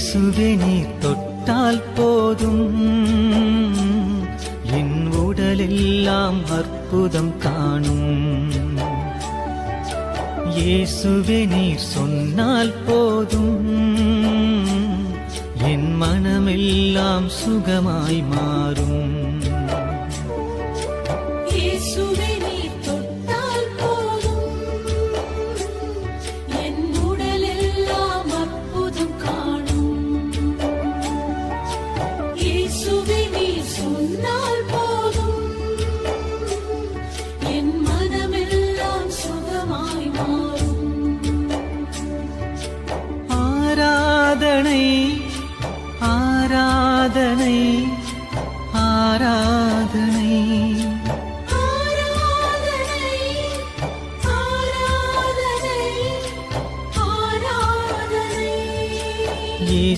இயேசுவே நீர் தொட்டால் போதும், என் உடலெல்லாம் அற்புதம் காணும். இயேசுவே நீர் சொன்னால் போதும், என் மனமெல்லாம் சுகமாய் மாறும். இயேசுவே நீர் தொட்டால் போதும், என் உடலெல்லாம் அற்புதம் காணும். இயேசுவே நீர் சொன்னால் போதும், என் மனமெல்லாம் சுகமாய் மாறும். ஆராதனை ஆராதனை